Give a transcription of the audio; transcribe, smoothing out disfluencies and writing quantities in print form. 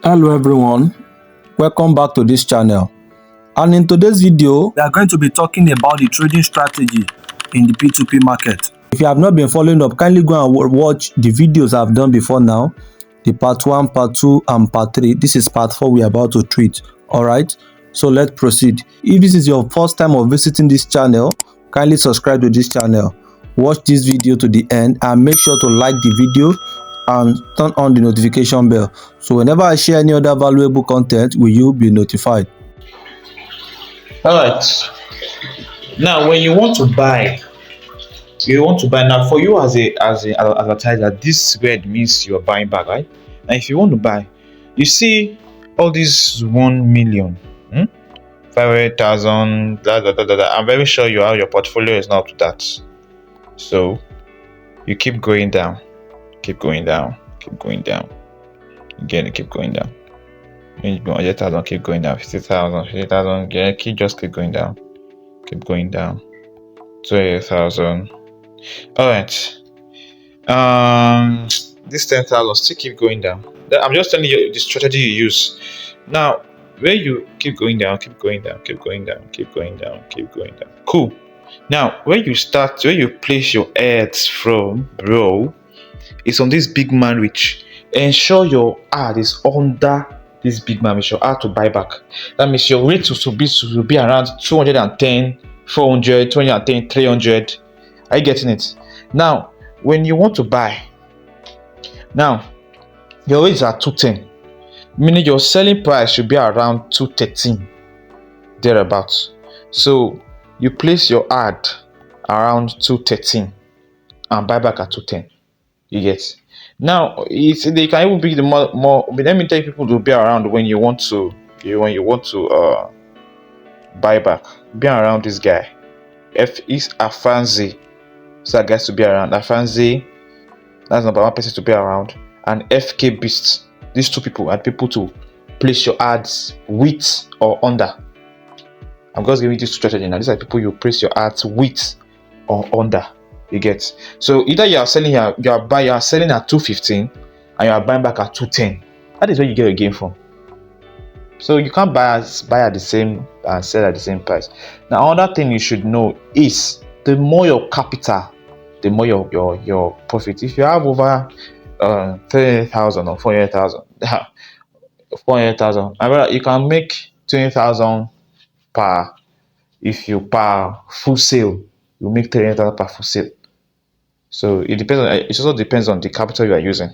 Hello everyone, welcome back to this channel, and in today's video we are going to be talking about the trading strategy in the P2P market. If you have not been following up, kindly go and watch the videos I've done before now, the part 1, part 2 and part 3. This is part 4 we are about to treat. Alright, so let's proceed. If this is your first time of visiting this channel, kindly subscribe to this channel, watch this video to the end and make sure to like the video and turn on the notification bell, so whenever I share any other valuable content, will you be notified. All right, now when you want to buy now, for you as an advertiser, this word means you're buying back, right? Now if you want to buy, you see all these 1 million, 500,000, I'm very sure your portfolio is not up to that, so you keep going down, keep going down. Again, keep going down. 100,000, keep going down. 50,000, 50,000, just keep going down. Keep going down. 20,000. All right. This 10,000 still keep going down. I'm just telling you the strategy you use. Now, where you keep going down, keep going down. Cool. Now, where you place your ads from, bro, is on this big man which ensure your ad is under this big man with your ad to buy back. That means your rate will be around 210, 400, 210, 300. Are you getting it? Now, when you want to buy, now your rates are 210, meaning your selling price should be around 213, thereabouts. So you place your ad around 213 and buy back at 210. You get. Now they can even be the more. Let me tell you, people to be around when you want to buy back. Be around this guy. F is Afanzi. So that guys to be around. Afanzi, that's number one person to be around. And FK Beast. These two people are people to place your ads with or under. I'm just giving you this strategy now. These are people you place your ads with or under. You get. So either you are selling you are selling at 215 and you are buying back at 210. That is where you get your gain from. So you can't buy at the same and sell at the same price. Now another thing you should know is the more your capital, the more your profit. If you have over 30,000 or 400,000, 400,000, you can make 20,000 per. If you per full sale, you make 300,000 per full sale. So it also depends on the capital you are using.